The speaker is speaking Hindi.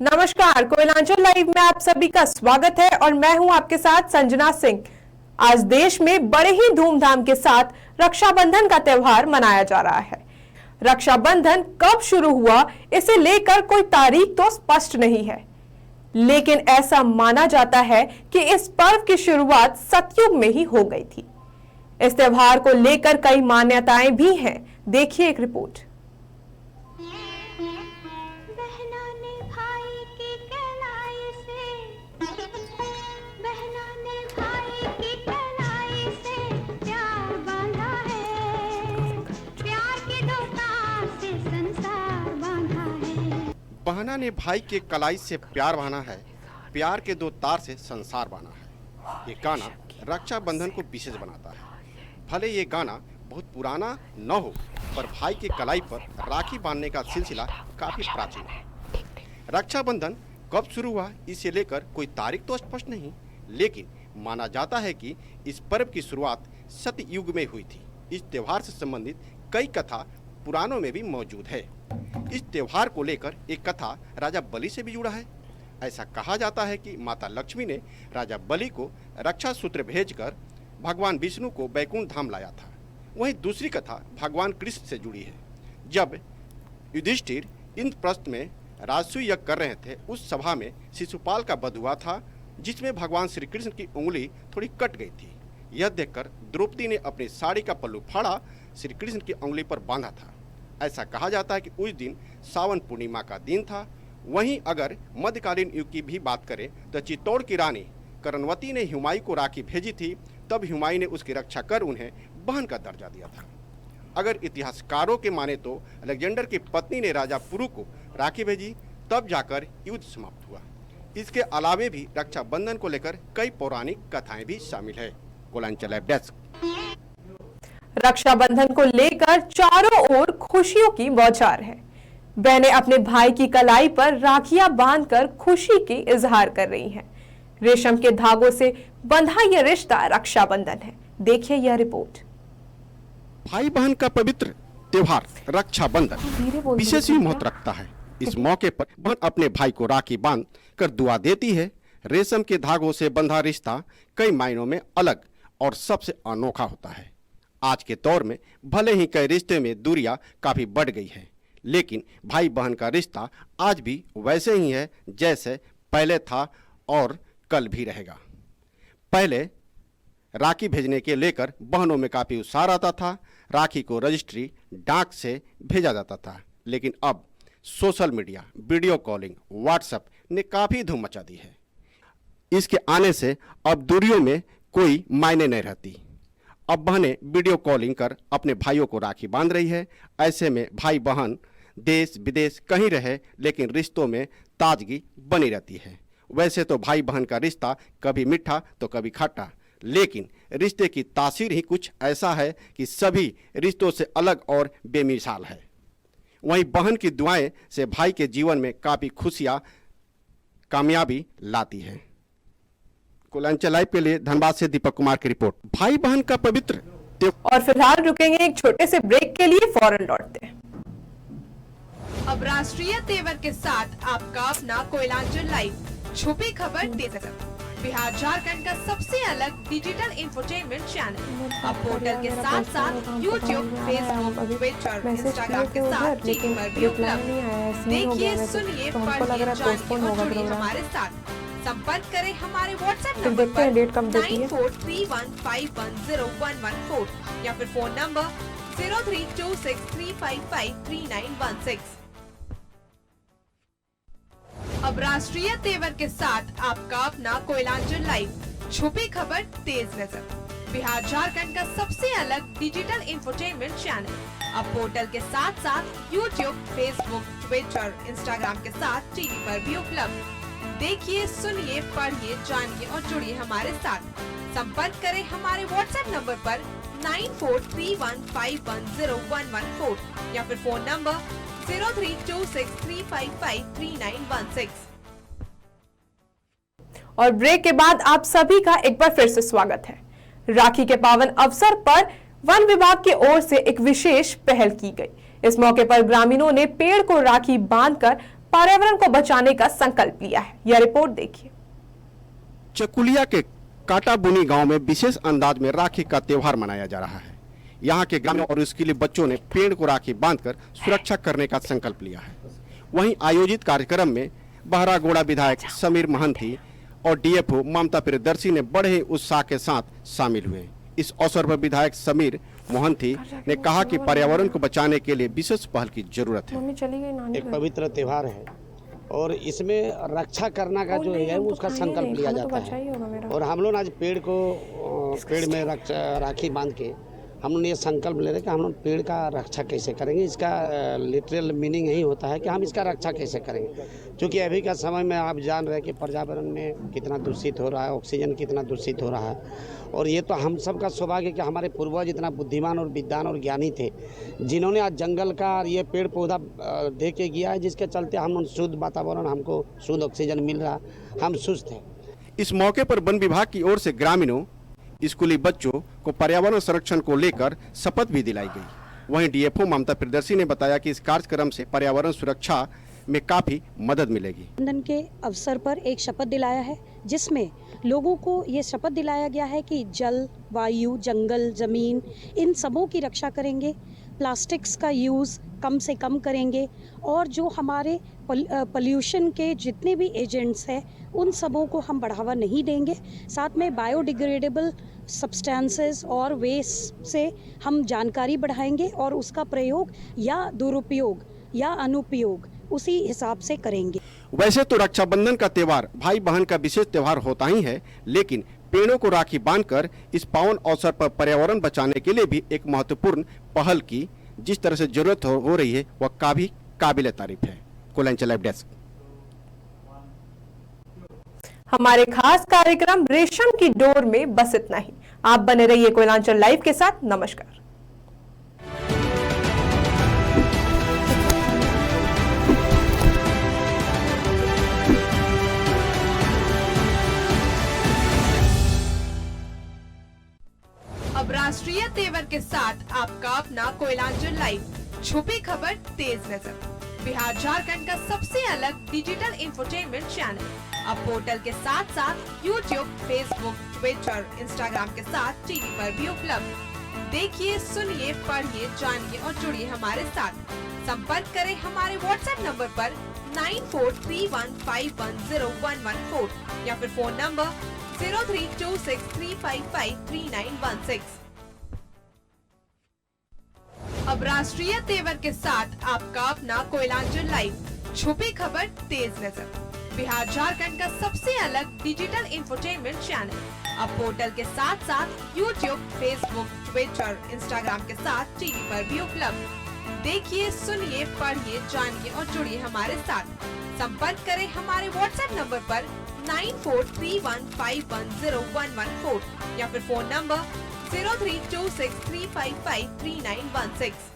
नमस्कार, कोयलांचल लाइव में आप सभी का स्वागत है और मैं हूं आपके साथ संजना सिंह। आज देश में बड़े ही धूमधाम के साथ रक्षाबंधन का त्यौहार मनाया जा रहा है। रक्षाबंधन कब शुरू हुआ इसे लेकर कोई तारीख तो स्पष्ट नहीं है, लेकिन ऐसा माना जाता है कि इस पर्व की शुरुआत सतयुग में ही हो गई थी। इस त्यौहार को लेकर कई मान्यताएं भी हैं। देखिए एक रिपोर्ट। बहना ने भाई के कलाई से प्यार बांधा है, प्यार के दो तार से संसार बांधा है। ये गाना रक्षाबंधन को विशेष बनाता है। भले ये गाना बहुत पुराना न हो, पर भाई के कलाई पर राखी बांधने का सिलसिला काफी प्राचीन है। रक्षाबंधन कब शुरू हुआ इसे लेकर कोई तारीख तो स्पष्ट नहीं, लेकिन माना जाता है कि इस पर्व की शुरुआत सतयुग में हुई थी। इस त्योहार से संबंधित कई कथा पुराणों में भी मौजूद है। इस त्योहार को लेकर एक कथा राजा बलि से भी जुड़ा है। ऐसा कहा जाता है कि माता लक्ष्मी ने राजा बलि को रक्षा सूत्र भेजकर भगवान विष्णु को बैकुंठ धाम लाया था। वहीं दूसरी कथा भगवान कृष्ण से जुड़ी है। जब युधिष्ठिर इंद्रप्रस्थ में राजसूय यज्ञ कर रहे थे, उस सभा में शिशुपाल का वध हुआ था, जिसमें भगवान श्री कृष्ण की उंगली थोड़ी कट गई थी। यह देखकर द्रौपदी ने अपनी साड़ी का पल्लू फाड़ा श्री कृष्ण की उंगली पर बांधा था। ऐसा कहा जाता है कि उस दिन सावन पूर्णिमा का दिन था। वहीं अगर मध्यकालीन युग की भी बात करें तो चित्तौड़ की रानी करनवती ने हुमायूं को राखी भेजी थी, तब हुमायूं ने उसकी रक्षा कर उन्हें बहन का दर्जा दिया था। अगर इतिहासकारों के माने तो अलेक्जेंडर की पत्नी ने राजा पुरु को राखी भेजी, तब जाकर युद्ध समाप्त हुआ। इसके अलावे भी रक्षाबंधन को लेकर कई पौराणिक कथाएं भी शामिल है। Koylanchal live desk. रक्षाबंधन को लेकर चारों ओर खुशियों की बौछार है। बहनें अपने भाई की कलाई पर राखियां बांधकर खुशी की इजहार कर रही हैं। रेशम के धागों से बंधा यह रिश्ता रक्षाबंधन है। देखिए यह रिपोर्ट। भाई बहन का पवित्र त्योहार रक्षाबंधन विशेष ही महत्व रखता है। इस मौके पर बहन अपने भाई को राखी बांध कर दुआ देती है। रेशम के धागों से बंधा रिश्ता कई मायनों में अलग और सबसे अनोखा होता है। आज के दौर में भले ही कई रिश्ते में दूरियां काफी बढ़ गई है, लेकिन भाई बहन का रिश्ता आज भी वैसे ही है जैसे पहले था और कल भी रहेगा। पहले राखी भेजने के लेकर बहनों में काफी उत्साह रहता था। राखी को रजिस्ट्री डाक से भेजा जाता था, लेकिन अब social media, video calling, WhatsApp ने काफी धूम मचा दी है। इसके आने से अब दूरियों में कोई मायने नहीं रहती। अब बहनें वीडियो कॉलिंग कर अपने भाइयों को राखी बांध रही है। ऐसे में भाई बहन देश विदेश कहीं रहे, लेकिन रिश्तों में ताजगी बनी रहती है। वैसे तो भाई बहन का रिश्ता कभी मीठा तो कभी खट्टा, लेकिन रिश्ते की तासीर ही कुछ ऐसा है कि सभी रिश्तों से अलग और बेमिसाल है। वहीं बहन की दुआएं से भाई के जीवन में काफ़ी खुशियाँ, कामयाबी लाती है। कोयलांचल लाइव के लिए धनबाद से दीपक कुमार की रिपोर्ट। भाई बहन का पवित्र और फिलहाल रुकेंगे एक छोटे से ब्रेक के लिए, फौरन लौटते हैं। अब राष्ट्रीय तेवर के साथ आपका अपना कोयलांचल लाइव, छुपी खबर तेज बिहार झारखंड का सबसे अलग डिजिटल इंफोटेनमेंट चैनल। अब पोर्टल के साथ साथ यूट्यूब, फेसबुक, ट्विटर, इंस्टाग्राम के साथ टीवी पर भी उपलब्ध। देखिए, सुनिए, पढ़िए, जानिए और जुड़िए हमारे साथ। संपर्क करें हमारे व्हाट्सएप नंबर पर 9431510114 या फिर फोन नंबर 032635539116। अब राष्ट्रीय तेवर के साथ आपका अपना कोयलांचल लाइव, छुपी खबर तेज नजर। बिहार झारखंड का सबसे अलग डिजिटल इंफोटेनमेंट चैनल। अब पोर्टल के साथ साथ यूट्यूब, फेसबुक, ट्विटर, इंस्टाग्राम के साथ टीवी पर भी उपलब्ध। देखिए, सुनिए, पढ़िए, जानिए और जुड़िए हमारे साथ। संपर्क करें हमारे व्हाट्सएप नंबर पर 9431510114 या फिर फोन नंबर 032635539116। और ब्रेक के बाद आप सभी का एक बार फिर से स्वागत है। राखी के पावन अवसर पर वन विभाग की ओर से एक विशेष पहल की गई। इस मौके पर ग्रामीणों ने पेड़ को राखी बांधकर पर्यावरण को बचाने का संकल्प लिया है। यह रिपोर्ट देखिए। चकुलिया के काटाबुनी गांव में विशेष अंदाज में राखी का त्योहार मनाया जा रहा है। यहाँ के ग्रामीणों और इसके लिए बच्चों ने पेड़ को राखी बांधकर सुरक्षा करने का संकल्प लिया है। वहीं आयोजित कार्यक्रम में बहरागोड़ा विधायक समीर महंती और डीएफओ ममता प्रियदर्शी ने बड़े ही उत्साह के साथ शामिल हुए। इस अवसर पर विधायक समीर मोहंती ने कहा कि पर्यावरण को बचाने के लिए विशेष पहल की जरूरत है। एक पवित्र त्योहार है और इसमें रक्षा करना का जो है उसका संकल्प लिया जाता है। और हम लोग आज पेड़ में राखी बांध के हम लोग ये संकल्प ले रहे हैं कि हम लोग पेड़ का रक्षा कैसे करेंगे। इसका लिटरल मीनिंग यही होता है कि हम इसका रक्षा कैसे करेंगे, क्योंकि अभी का समय में आप जान रहे हैं कि पर्यावरण में कितना दूषित हो रहा है, ऑक्सीजन कितना दूषित हो रहा है। और ये तो हम सब का सौभाग्य कि हमारे पूर्वज इतना बुद्धिमान और विद्वान और ज्ञानी थे, जिन्होंने आज जंगल का ये पेड़ पौधा दे के गया है, जिसके चलते हम शुद्ध वातावरण, हमको शुद्ध ऑक्सीजन मिल रहा, हम सुस्त हैं। इस मौके पर वन विभाग की ओर से ग्रामीणों, स्कूली बच्चों को पर्यावरण संरक्षण को लेकर शपथ भी दिलाई गई। वहीं डीएफओ ममता प्रियदर्शी ने बताया कि इस कार्यक्रम से पर्यावरण सुरक्षा में काफी मदद मिलेगी। रक्षाबंधन के अवसर पर एक शपथ दिलाया है, जिसमें लोगों को ये शपथ दिलाया गया है कि जल, वायु, जंगल, जमीन, इन सबों की रक्षा करेंगे, प्लास्टिक्स का यूज़ कम से कम करेंगे और जो हमारे पॉल्यूशन के जितने भी एजेंट्स हैं उन सबों को हम बढ़ावा नहीं देंगे। साथ में बायोडिग्रेडेबल सब्सटेंसेस और वेस्ट से हम जानकारी बढ़ाएंगे और उसका प्रयोग या दुरुपयोग या अनुपयोग उसी हिसाब से करेंगे। वैसे तो रक्षाबंधन का त्योहार भाई बहन का विशेष त्योहार होता ही है, लेकिन पेड़ों को राखी बांधकर इस पावन अवसर पर पर्यावरण बचाने के लिए भी एक महत्वपूर्ण पहल की जिस तरह से जरूरत हो रही है वह काफी काबिल तारीफ है। Koylanchal live desk. हमारे खास कार्यक्रम रेशम की डोर में बस इतना ही। आप बने रहिए कोयलांचल लाइव के साथ। नमस्कार। अब राष्ट्रीय तेवर के साथ आपका अपना कोयलांचल लाइव, छुपी खबर तेज नजर, बिहार झारखंड का सबसे अलग डिजिटल इंफोटेनमेंट चैनल। अब पोर्टल के साथ साथ यूट्यूब, फेसबुक, ट्विटर, इंस्टाग्राम के साथ टीवी पर भी उपलब्ध। देखिए, सुनिए, पढ़िए, जानिए और जुड़िए हमारे साथ। संपर्क करें हमारे व्हाट्सएप नंबर पर 9431510114 या फिर फोन नंबर 032635539116। अब राष्ट्रीय तेवर के साथ आपका अपना कोयलांचल लाइव, छुपी खबर तेज नजर, बिहार झारखंड का सबसे अलग डिजिटल इंफोटेनमेंट चैनल। अब पोर्टल के साथ साथ यूट्यूब, फेसबुक, ट्विटर, इंस्टाग्राम के साथ टीवी पर भी उपलब्ध। देखिए, सुनिए, पढ़िए, जानिए और जुड़िए हमारे साथ। संपर्क करें हमारे व्हाट्सएप नंबर पर 9431510114 या फिर फोन नंबर 032635539116।